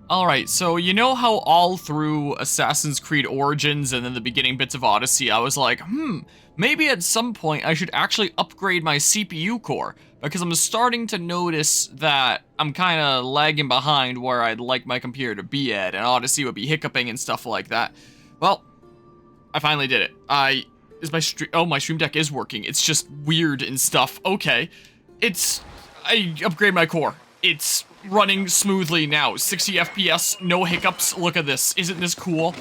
Alright, so you know how all through Assassin's Creed Origins and then the beginning bits of Odyssey, I was like, maybe at some point I should actually upgrade my CPU core, because I'm starting to notice that I'm kind of lagging behind where I'd like my computer to be at, and Odyssey would be hiccuping and stuff like that. Well, I finally did it. My Stream Deck is working. It's just weird and stuff. Okay. I upgrade my core. It's running smoothly now. 60 FPS, no hiccups. Look at this. Isn't this cool?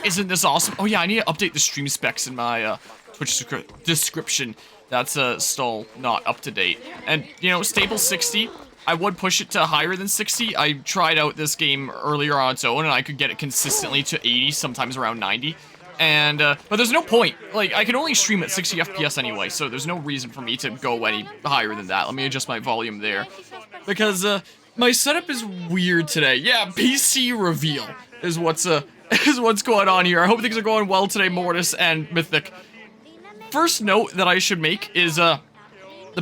Isn't this awesome? Oh yeah, I need to update the stream specs in my Twitch description. That's still not up to date. And, you know, stable 60. I would push it to higher than 60. I tried out this game earlier on its own, and I could get it consistently to 80, sometimes around 90. And, but there's no point. Like, I can only stream at 60 FPS anyway, so there's no reason for me to go any higher than that. Let me adjust my volume there. Because, my setup is weird today. Yeah, PC reveal is what's going on here. I hope things are going well today, Mortis and Mythic. First note that I should make is, the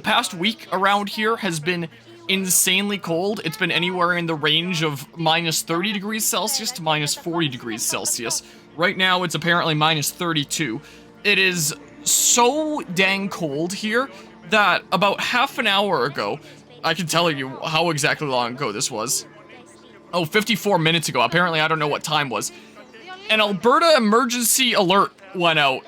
past week around here has been insanely cold. It's been anywhere in the range of minus 30 degrees Celsius to minus 40 degrees Celsius. Right now, it's apparently minus 32. It is so dang cold here that about half an hour ago, I can tell you how exactly long ago this was. Oh, 54 minutes ago. Apparently, I don't know what time was. An Alberta emergency alert went out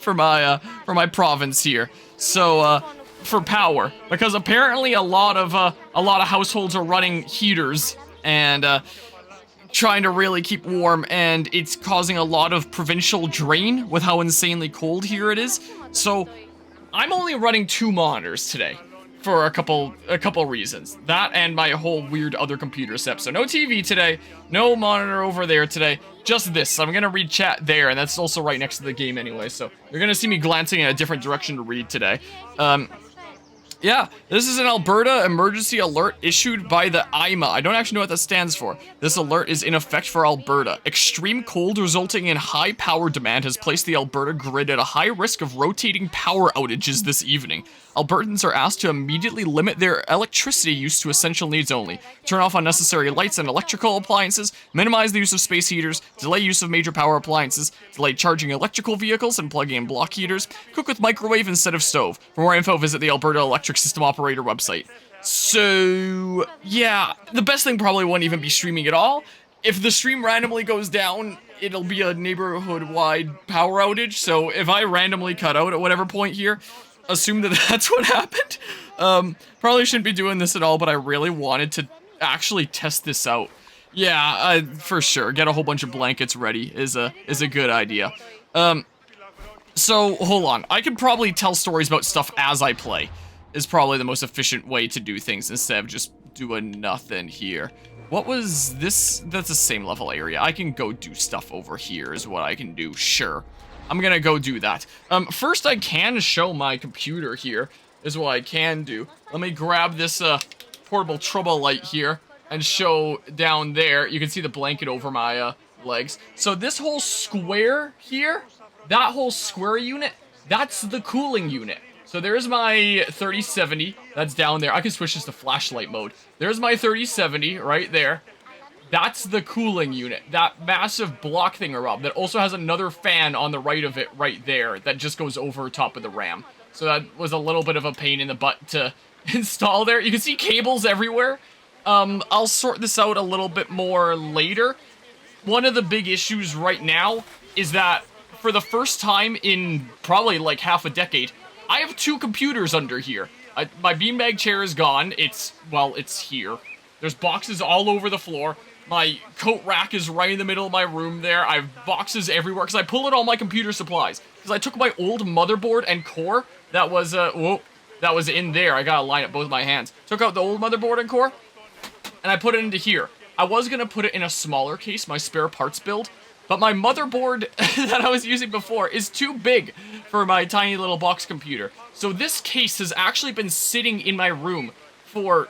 for my province here. So, for power, because apparently a lot of households are running heaters and trying to really keep warm, and it's causing a lot of provincial drain with how insanely cold here it is. So I'm only running 2 monitors today for a couple reasons. That and my whole weird other computer setup. So no TV today, no monitor over there today, just this. I'm gonna read chat there, and that's also right next to the game anyway, so you're gonna see me glancing in a different direction to read today. Yeah, this is an Alberta emergency alert issued by the IMA. I don't actually know what that stands for. This alert is in effect for Alberta. Extreme cold resulting in high power demand has placed the Alberta grid at a high risk of rotating power outages this evening. Albertans are asked to immediately limit their electricity use to essential needs only, turn off unnecessary lights and electrical appliances, minimize the use of space heaters, delay use of major power appliances, delay charging electrical vehicles and plugging in block heaters, cook with microwave instead of stove. For more info, visit the Alberta Electric System Operator website. So, yeah, the best thing probably wouldn't even be streaming at all. If the stream randomly goes down, it'll be a neighborhood-wide power outage, so if I randomly cut out at whatever point here, assume that that's what happened. Probably shouldn't be doing this at all, but I really wanted to actually test this out. Yeah, for sure. Get a whole bunch of blankets ready is a good idea. So, hold on. I could probably tell stories about stuff as I play, is probably the most efficient way to do things instead of just doing nothing here. What was this? That's the same level area. I can go do stuff over here is what I can do, sure. I'm gonna go do that. First I can show my computer here, is what I can do. Let me grab this, portable trouble light here, and show down there. You can see the blanket over my, legs. So this whole square here, that whole square unit, that's the cooling unit. So there's my 3070, that's down there. I can switch this to flashlight mode. There's my 3070 right there. That's the cooling unit, that massive block thingamabob that also has another fan on the right of it right there that just goes over top of the RAM. So that was a little bit of a pain in the butt to install there. You can see cables everywhere. I'll sort this out a little bit more later. One of the big issues right now is that for the first time in probably like half a decade, I have 2 computers under here. My beanbag chair is gone. It's here. There's boxes all over the floor. My coat rack is right in the middle of my room there. I have boxes everywhere because I pulled out all my computer supplies. Because I took my old motherboard and core that was, that was in there. I gotta line up both my hands. Took out the old motherboard and core, and I put it into here. I was gonna put it in a smaller case, my spare parts build, but my motherboard that I was using before is too big for my tiny little box computer. So this case has actually been sitting in my room for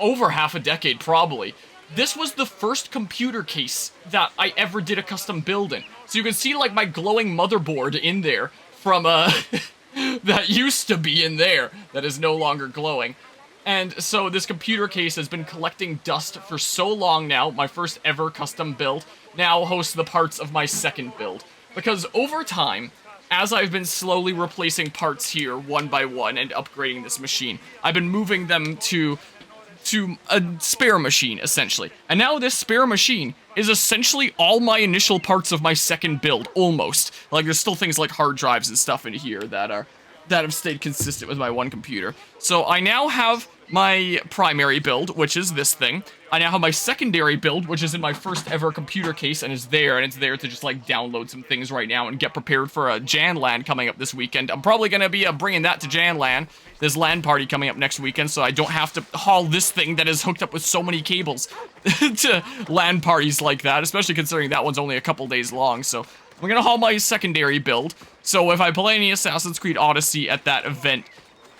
over half a decade, probably. This was the first computer case that I ever did a custom build in. So you can see, like, my glowing motherboard in there from, that used to be in there, that is no longer glowing. And so this computer case has been collecting dust for so long now. My first ever custom build now hosts the parts of my second build. Because over time, as I've been slowly replacing parts here one by one and upgrading this machine, I've been moving them to a spare machine, essentially. And now this spare machine is essentially all my initial parts of my second build, almost. Like, there's still things like hard drives and stuff in here that have stayed consistent with my one computer. So I now have my primary build, which is this thing. I now have my secondary build, which is in my first ever computer case and is there, and it's there to just like download some things right now and get prepared for a JanLAN coming up this weekend. I'm probably going to be bringing that to JanLAN, this LAN party coming up next weekend, so I don't have to haul this thing that is hooked up with so many cables to LAN parties like that, especially considering that one's only a couple days long. So I'm going to haul my secondary build, so if I play any Assassin's Creed Odyssey at that event,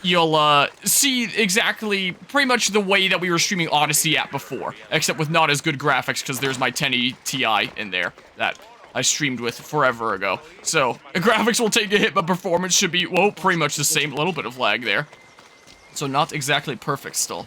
you'll see exactly pretty much the way that we were streaming Odyssey at before, except with not as good graphics, because there's my 1080 Ti in there that I streamed with forever ago. So the graphics will take a hit, but performance should be, well, pretty much the same. A little bit of lag there. So not exactly perfect still.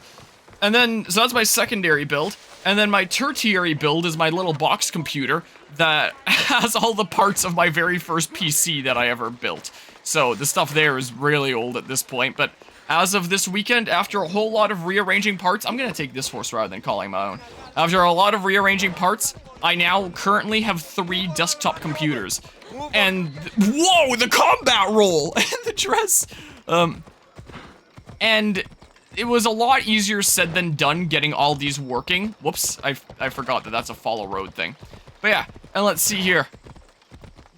And then, so that's my secondary build. And then my tertiary build is my little box computer that has all the parts of my very first PC that I ever built. So the stuff there is really old at this point, but as of this weekend, after a whole lot of rearranging parts, I'm gonna take this horse rather than calling my own. After a lot of rearranging parts, I now currently have 3 desktop computers. And, whoa, the combat roll! And the dress! And it was a lot easier said than done getting all these working. Whoops, I forgot that that's a follow road thing. But yeah, and let's see here.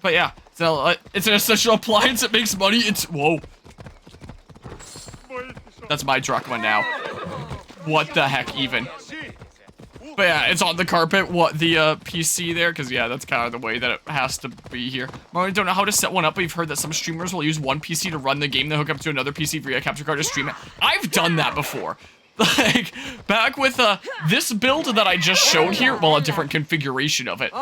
But yeah, so it's an essential appliance that makes money. It's, whoa. That's my Drachma now. What the heck even? But yeah, it's on the carpet. What, the PC there? Because yeah, that's kind of the way that it has to be here. I don't know how to set one up, but you've heard that some streamers will use one PC to run the game, then hook up to another PC via capture card to stream it. I've done that before. Like, back with this build that I just showed here, well, a different configuration of it,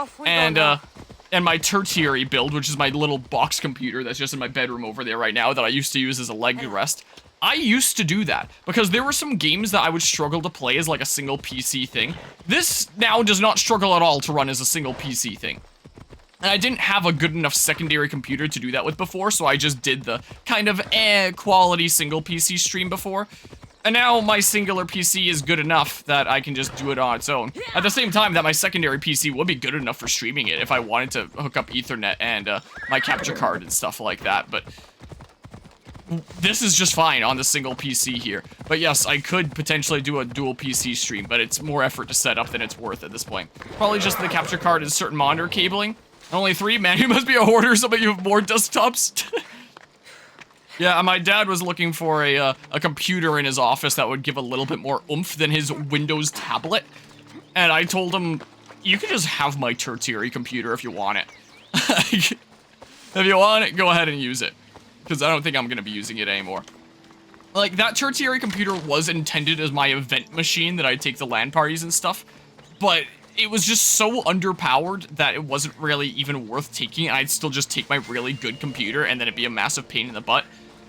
and my tertiary build, which is my little box computer that's just in my bedroom over there right now that I used to use as a leg rest. I used to do that, because there were some games that I would struggle to play as like a single PC thing. This now does not struggle at all to run as a single PC thing. And I didn't have a good enough secondary computer to do that with before, so I just did the kind of quality single PC stream before. And now my singular PC is good enough that I can just do it on its own. At the same time that my secondary PC would be good enough for streaming it if I wanted to hook up Ethernet and my capture card and stuff like that, but this is just fine on the single PC here. But yes, I could potentially do a dual PC stream, but it's more effort to set up than it's worth at this point. Probably just the capture card and certain monitor cabling. Only 3? Man, you must be a hoarder, so that you have more desktops. Yeah, my dad was looking for a computer in his office that would give a little bit more oomph than his Windows tablet. And I told him, you can just have my tertiary computer if you want it. If you want it, go ahead and use it. Because I don't think I'm going to be using it anymore. Like, that tertiary computer was intended as my event machine that I'd take to LAN parties and stuff. But it was just so underpowered that it wasn't really even worth taking. And I'd still just take my really good computer and then it'd be a massive pain in the butt.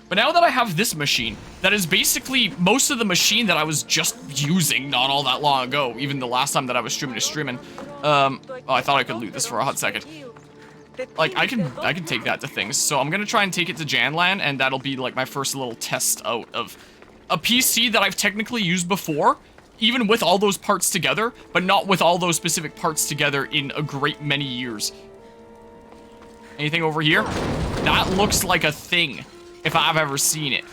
But now that I have this machine, that is basically most of the machine that I was just using not all that long ago, even the last time that I was streaming. Oh, I thought I could loot this for a hot second. Like, I can take that to things, so I'm gonna try and take it to JanLAN, and that'll be, like, my first little test out of a PC that I've technically used before, even with all those parts together, but not with all those specific parts together in a great many years. Anything over here? That looks like a thing, if I've ever seen it.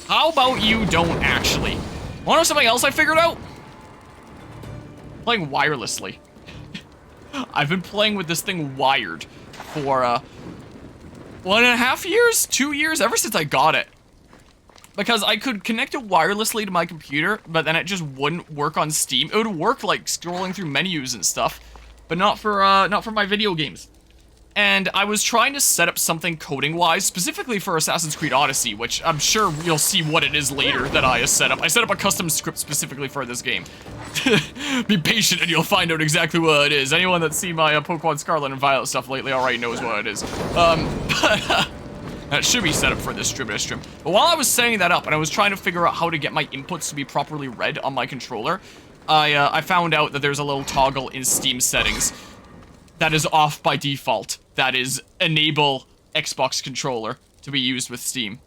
How about you don't actually? Wanna know something else I figured out? Playing wirelessly. I've been playing with this thing wired for 1.5 years, 2 years, ever since I got it. Because I could connect it wirelessly to my computer, but then it just wouldn't work on Steam. It would work like scrolling through menus and stuff, but not for my video games. And I was trying to set up something coding-wise, specifically for Assassin's Creed Odyssey, which I'm sure you'll see what it is later that I set up. I set up a custom script specifically for this game. Be patient and you'll find out exactly what it is. Anyone that's seen my Pokemon Scarlet and Violet stuff lately already knows what it is. That should be set up for this distributed stream. But while I was setting that up and I was trying to figure out how to get my inputs to be properly read on my controller, I found out that there's a little toggle in Steam settings that is off by default. That is enable Xbox controller to be used with Steam.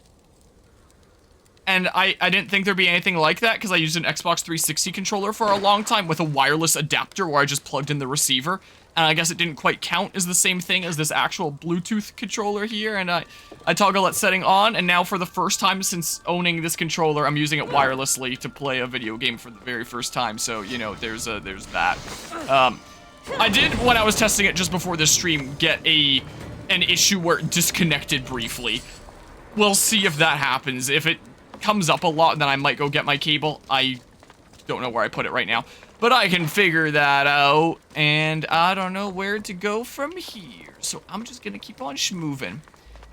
And I didn't think there'd be anything like that because I used an Xbox 360 controller for a long time with a wireless adapter where I just plugged in the receiver. And I guess it didn't quite count as the same thing as this actual Bluetooth controller here. And I toggle that setting on, and now for the first time since owning this controller, I'm using it wirelessly to play a video game for the very first time. So, you know, there's that. I did, when I was testing it just before this stream, get an issue where it disconnected briefly. We'll see if that happens. If it comes up a lot, then I might go get my cable. I don't know where I put it right now, but I can figure that out, and I don't know where to go from here, so I'm just gonna keep on schmoovin'.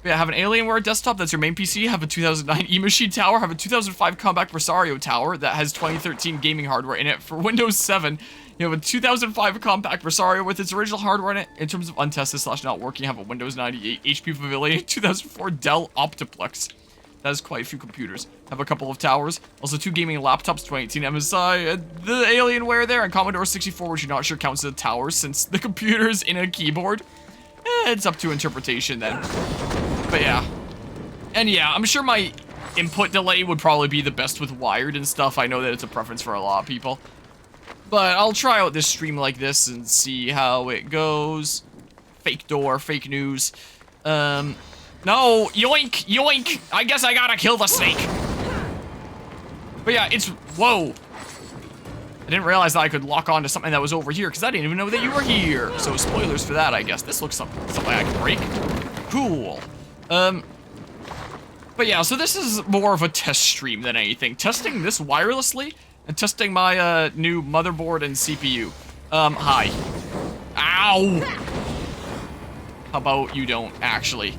But yeah, have an Alienware desktop, that's your main PC, have a 2009 eMachine tower, have a 2005 Compact Presario tower that has 2013 gaming hardware in it. For Windows 7, you have a 2005 Compact Presario with its original hardware in it. In terms of untested / not working, have a Windows 98 HP Pavilion, 2004 Dell Optiplex. That is quite a few computers. Have a couple of towers. Also 2 gaming laptops, 2018 MSI, the Alienware there, and Commodore 64, which you're not sure counts as a tower since the computer's in a keyboard. It's up to interpretation then. But yeah. And yeah, I'm sure my input delay would probably be the best with wired and stuff. I know that it's a preference for a lot of people. But I'll try out this stream like this and see how it goes. Fake door, fake news. No, yoink, yoink. I guess I gotta kill the snake. But yeah, it's, whoa. I didn't realize that I could lock on to something that was over here because I didn't even know that you were here. So spoilers for that, I guess. This looks something I can break. Cool. But yeah, so this is more of a test stream than anything. Testing this wirelessly and testing my new motherboard and CPU. Hi. Ow. How about you don't actually?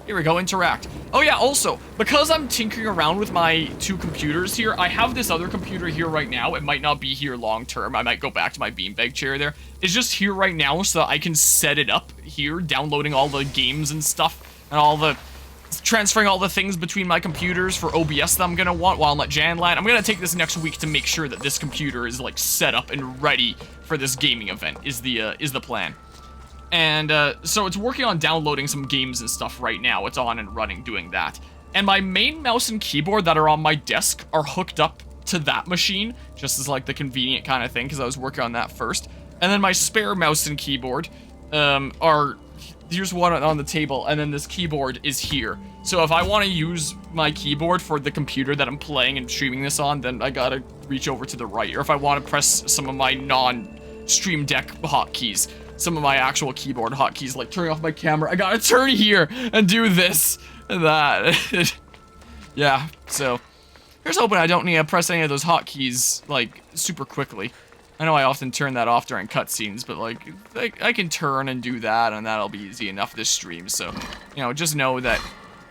Here we go, interact. Oh yeah, also, because I'm tinkering around with my 2 computers here, I have this other computer here right now. It might not be here long term. I might go back to my beanbag chair there. It's just here right now so that I can set it up here, downloading all the games and stuff, and transferring all the things between my computers for OBS that I'm gonna want while I'm at Janland. I'm gonna take this next week to make sure that this computer is like set up and ready for this gaming event, is the plan. And so it's working on downloading some games and stuff right now. It's on and running doing that. And my main mouse and keyboard that are on my desk are hooked up to that machine, just as like the convenient kind of thing, because I was working on that first. And then my spare mouse and keyboard here's one on the table, and then this keyboard is here. So if I want to use my keyboard for the computer that I'm playing and streaming this on, then I gotta reach over to the right. Or if I want to press some of my non-Stream Deck hotkeys, some of my actual keyboard hotkeys, like turning off my camera, I gotta turn here and do this and that. Yeah, so here's hoping I don't need to press any of those hotkeys, like, super quickly. I know I often turn that off during cutscenes, but, like, I can turn and do that, and that'll be easy enough this stream, so, you know, just know that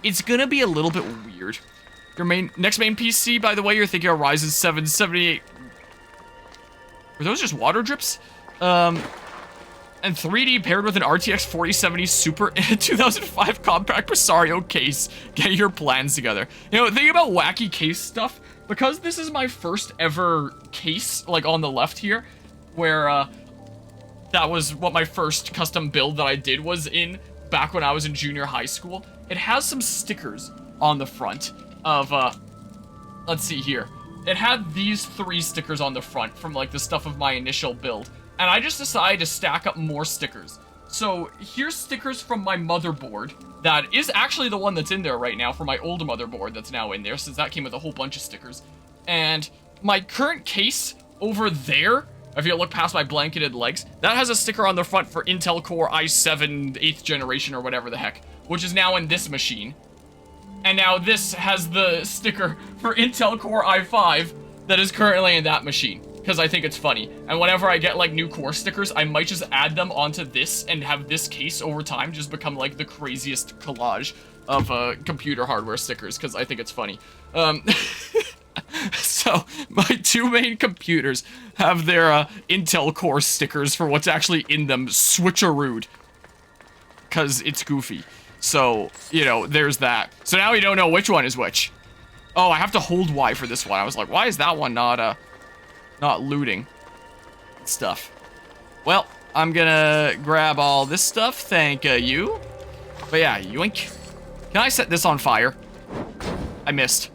it's gonna be a little bit weird. Your next main PC, by the way, you're thinking of Ryzen 7 78... Were those just water drips? And 3D paired with an RTX 4070 Super in a 2005 compact Presario case. Get your plans together. You know, think about wacky case stuff. Because this is my first ever case, like on the left here, where that was what my first custom build that I did was in back when I was in junior high school. It has some stickers on the front of, let's see here. It had these 3 stickers on the front from like the stuff of my initial build. And I just decided to stack up more stickers. So here's stickers from my motherboard. That is actually the one that's in there right now for my older motherboard that's now in there, since that came with a whole bunch of stickers. And my current case over there, if you look past my blanketed legs, that has a sticker on the front for Intel Core i7 8th generation or whatever the heck, which is now in this machine. And now this has the sticker for Intel Core i5 that is currently in that machine. Because I think it's funny. And whenever I get, like, new core stickers, I might just add them onto this and have this case over time just become, like, the craziest collage of computer hardware stickers, because I think it's funny. So, my 2 main computers have their Intel Core stickers for what's actually in them switcherooed. Because it's goofy. So, you know, there's that. So now we don't know which one is which. Oh, I have to hold Y for this one. I was like, why is that one not looting stuff? Well, I'm gonna grab all this stuff. Thank you. But yeah, yoink. Can I set this on fire? I missed.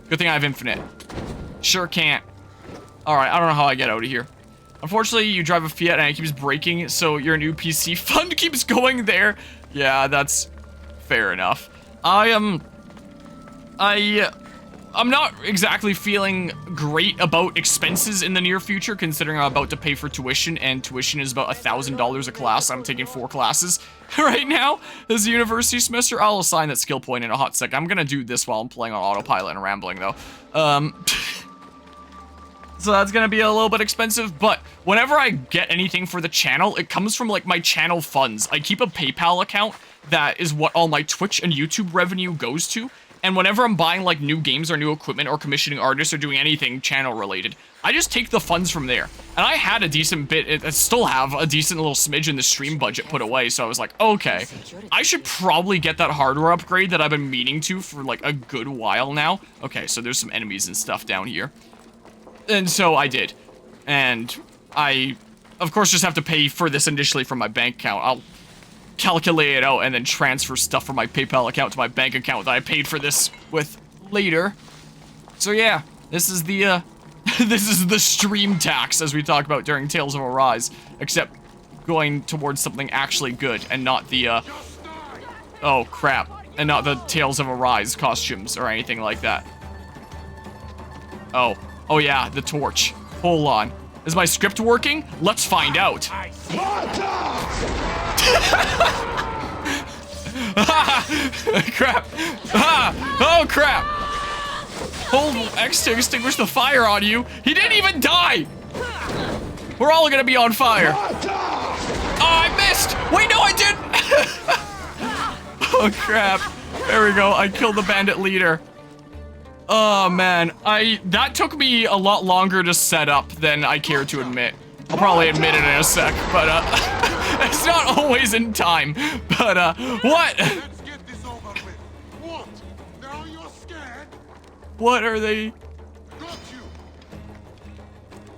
Good thing I have infinite. Sure can't. Alright, I don't know how I get out of here. Unfortunately, you drive a Fiat and it keeps breaking, so your new PC fund keeps going there. Yeah, that's fair enough. I'm not exactly feeling great about expenses in the near future, considering I'm about to pay for tuition, and tuition is about $1,000 a class. I'm taking 4 classes right now this university semester. I'll assign that skill point in a hot sec. I'm gonna do this while I'm playing on autopilot and rambling, though. So that's gonna be a little bit expensive, but whenever I get anything for the channel, it comes from, like, my channel funds. I keep a PayPal account that is what all my Twitch and YouTube revenue goes to. And whenever I'm buying, like, new games or new equipment or commissioning artists or doing anything channel-related, I just take the funds from there. And I had a decent bit, I still have a decent little smidge in the stream budget put away, so I was like, okay, I should probably get that hardware upgrade that I've been meaning to for, like, a good while now. Okay, so there's some enemies and stuff down here. And so I did. And I, of course, just have to pay for this initially from my bank account. I'll calculate it out and then transfer stuff from my PayPal account to my bank account that I paid for this with later. So yeah, this is the this is the stream tax, as we talked about during Tales of Arise, except going towards something actually good and not the oh crap, and not the Tales of Arise costumes or anything like that. Oh yeah, the torch. Hold on. Is my script working? Let's find out. Crap. Oh crap. Hold X to extinguish the fire on you. He didn't even die. We're all gonna be on fire. Oh, I missed. Wait, no, I didn't. Oh crap. There we go. I killed the bandit leader. Oh man, that took me a lot longer to set up than I care to admit. I'll probably admit it in a sec, but it's not always in time. But what? Let's get this over with. What? Now you're scared? What are they? Got you.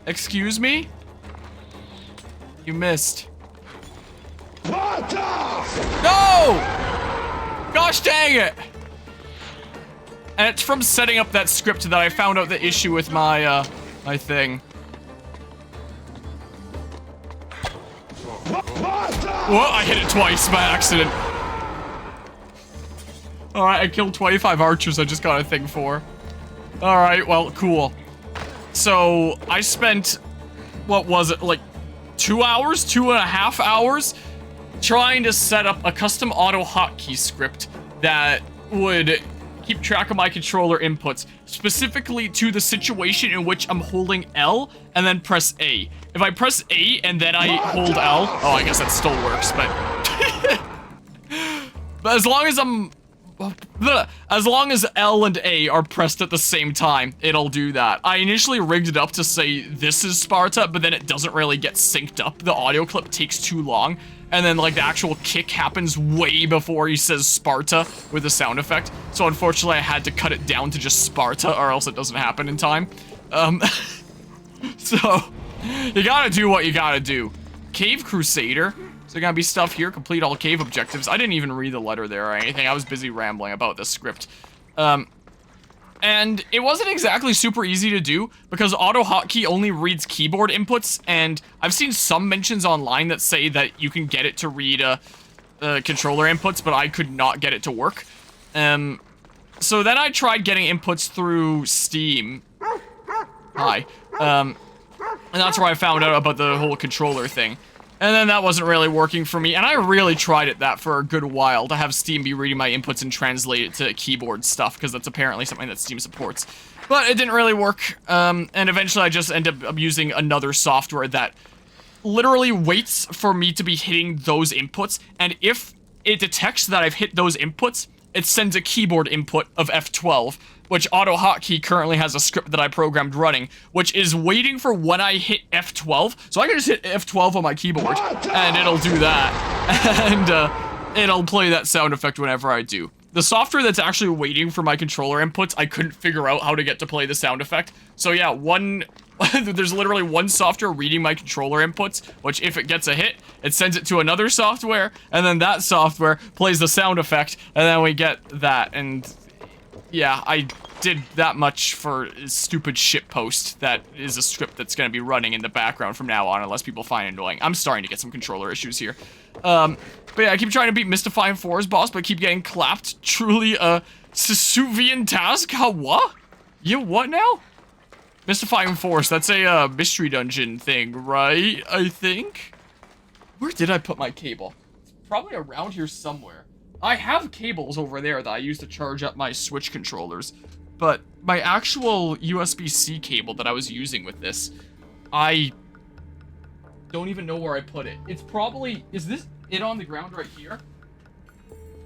Excuse me? You missed. No! Gosh dang it! And it's from setting up that script that I found out the issue with my, my thing. Whoa, I hit it twice by accident. Alright, I killed 25 archers I just got a thing for. Alright, well, cool. So, I spent, what was it, like 2 hours, 2.5 hours, trying to set up a custom auto hotkey script that would keep track of my controller inputs, specifically to the situation in which I'm holding L and then press A. If I press A and then I hold L, oh, I guess that still works, but but as long as L and A are pressed at the same time, it'll do that. I initially rigged it up to say this is Sparta, but then it doesn't really get synced up. The audio clip takes too long, and then like the actual kick happens way before he says Sparta with the sound effect. So unfortunately I had to cut it down to just Sparta or else it doesn't happen in time. So you gotta do what you gotta do. Cave Crusader. So there gonna be stuff here, complete all cave objectives. I didn't even read the letter there or anything. I was busy rambling about the script. And it wasn't exactly super easy to do because auto hotkey only reads keyboard inputs, and I've seen some mentions online that say that you can get it to read controller inputs, but I could not get it to work. So then I tried getting inputs through Steam. Hi. And that's where I found out about the whole controller thing. And then that wasn't really working for me, and I really tried it that for a good while, to have Steam be reading my inputs and translate it to keyboard stuff, because that's apparently something that Steam supports. But it didn't really work, and eventually I just ended up using another software that literally waits for me to be hitting those inputs, and if it detects that I've hit those inputs, it sends a keyboard input of F12, which Auto Hotkey currently has a script that I programmed running, which is waiting for when I hit F12. So I can just hit F12 on my keyboard, and it'll do that. And it'll play that sound effect whenever I do. The software that's actually waiting for my controller inputs, I couldn't figure out how to get to play the sound effect. So yeah, there's literally one software reading my controller inputs, which if it gets a hit, it sends it to another software, and then that software plays the sound effect, and then we get that, and yeah, I did that much for a stupid shitpost that is a script that's gonna be running in the background from now on, unless people find it annoying. I'm starting to get some controller issues here. But yeah, I keep trying to beat Mystifying Forest boss, but keep getting clapped. Truly a Sisyphean task? How, what? You what now? Mystifying Forest, that's a mystery dungeon thing, right? I think? Where did I put my cable? It's probably around here somewhere. I have cables over there that I use to charge up my Switch controllers, but my actual USB-C cable that I was using with this, I don't even know where I put it. It's probably, is this it on the ground right here?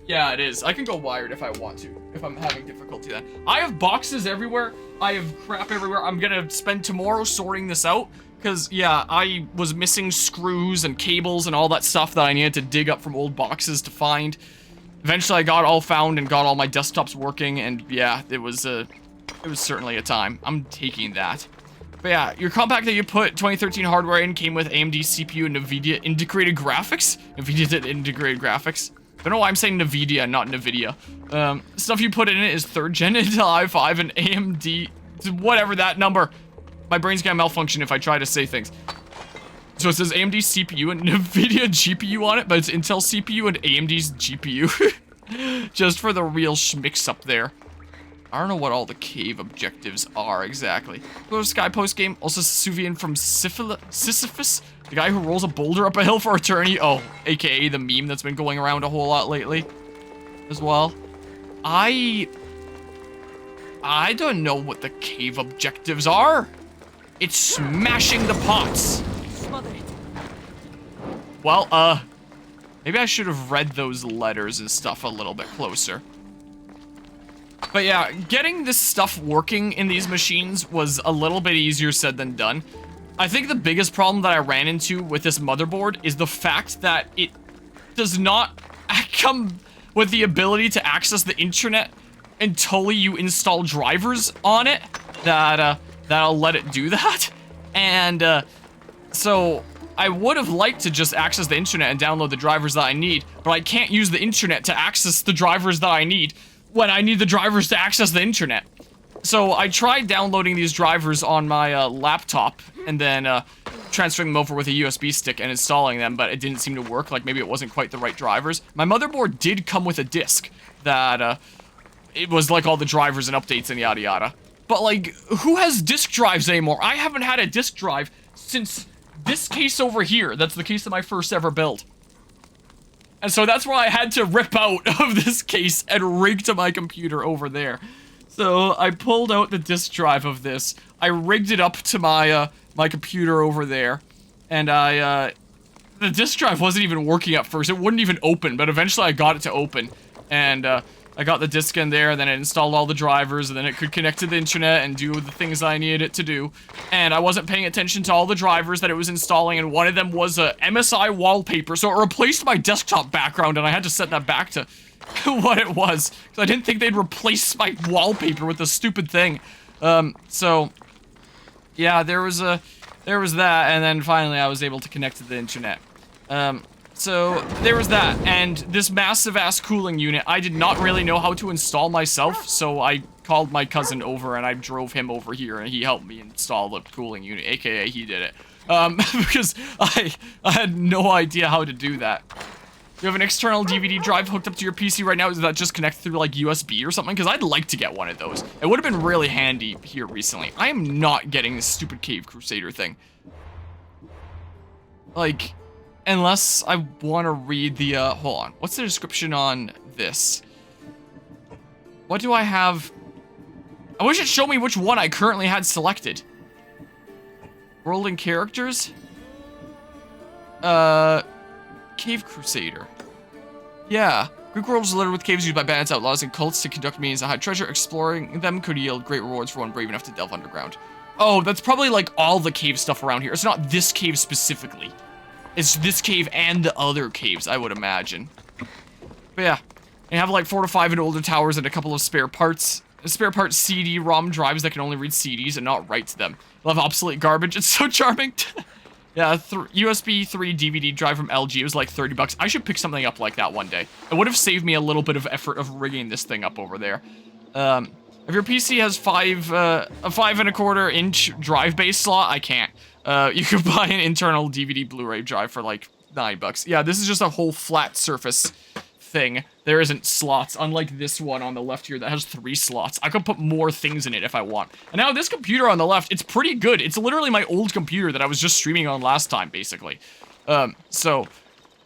Yeah, it is. I can go wired if I want to, if I'm having difficulty then. I have boxes everywhere. I have crap everywhere. I'm gonna spend tomorrow sorting this out, because, yeah, I was missing screws and cables and all that stuff that I needed to dig up from old boxes to find. Eventually, I got all found and got all my desktops working, and yeah, it was certainly a time. I'm taking that. But yeah, your compact that you put 2013 hardware in came with AMD CPU and NVIDIA integrated graphics. NVIDIA did integrated graphics. I don't know why I'm saying NVIDIA, not NVIDIA. Stuff you put in it is 3rd gen Intel i5 and AMD, whatever that number. My brain's gonna malfunction if I try to say things. So it says AMD CPU and NVIDIA GPU on it, but it's Intel CPU and AMD's GPU. Just for the real schmicks up there. I don't know what all the cave objectives are exactly. Go to Skypost game, also Sisyphean from Sisyphus, the guy who rolls a boulder up a hill for eternity. Oh, aka the meme that's been going around a whole lot lately as well. I don't know what the cave objectives are. It's smashing the pots. Well, maybe I should have read those letters and stuff a little bit closer. But yeah, getting this stuff working in these machines was a little bit easier said than done. I think the biggest problem that I ran into with this motherboard is the fact that it does not come with the ability to access the internet until you install drivers on it that'll let it do that. And so I would have liked to just access the internet and download the drivers that I need, but I can't use the internet to access the drivers that I need when I need the drivers to access the internet. So I tried downloading these drivers on my laptop and then transferring them over with a USB stick and installing them, but it didn't seem to work. Like, maybe it wasn't quite the right drivers. My motherboard did come with a disk that it was like all the drivers and updates and yada yada. But like, who has disk drives anymore? I haven't had a disk drive since this case over here. That's the case of my first ever build. And so that's why I had to rip out of this case and rig to my computer over there. So I pulled out the disk drive of this. I rigged it up to my my computer over there, and the disk drive wasn't even working at first. It wouldn't even open, but eventually I got it to open, and I got the disk in there, and then I installed all the drivers, and then it could connect to the internet and do the things I needed it to do. And I wasn't paying attention to all the drivers that it was installing, and one of them was a MSI wallpaper, so it replaced my desktop background, and I had to set that back to what it was, because I didn't think they'd replace my wallpaper with this stupid thing. So yeah, there was that, and then finally I was able to connect to the internet. So there was that, and this massive-ass cooling unit, I did not really know how to install myself, so I called my cousin over, and I drove him over here, and he helped me install the cooling unit, aka he did it. Because I had no idea how to do that. You have an external DVD drive hooked up to your PC right now? Is that just connected through, like, USB or something? Because I'd like to get one of those. It would have been really handy here recently. I am not getting this stupid Cave Crusader thing. Like, unless I want to read the, hold on. What's the description on this? What do I have? I wish it showed me which one I currently had selected. World and characters? Cave Crusader. Yeah. Greek world is littered with caves used by bandits, outlaws, and cults to conduct meetings to hide treasure. Exploring them could yield great rewards for one brave enough to delve underground. Oh, that's probably like all the cave stuff around here. It's not this cave specifically. It's this cave and the other caves, I would imagine. But yeah, I have like 4 to 5 in older towers and a couple of spare parts. Spare parts CD-ROM drives that can only read CDs and not write to them. Love obsolete garbage. It's so charming. Yeah, USB 3 DVD drive from LG. It was like 30 bucks. I should pick something up like that one day. It would have saved me a little bit of effort of rigging this thing up over there. If your PC has a 5¼ inch drive base slot, I can't. You could buy an internal DVD Blu-ray drive for like 9 bucks. Yeah, this is just a whole flat surface thing. There isn't slots, unlike this one on the left here that has 3 slots. I could put more things in it if I want. And now this computer on the left, it's pretty good. It's literally my old computer that I was just streaming on last time, basically. So,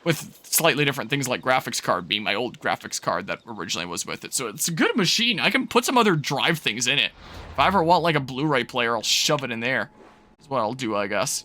with slightly different things like graphics card being my old graphics card that originally was with it. So it's a good machine. I can put some other drive things in it. If I ever want like a Blu-ray player, I'll shove it in there. That's what I'll do, I guess.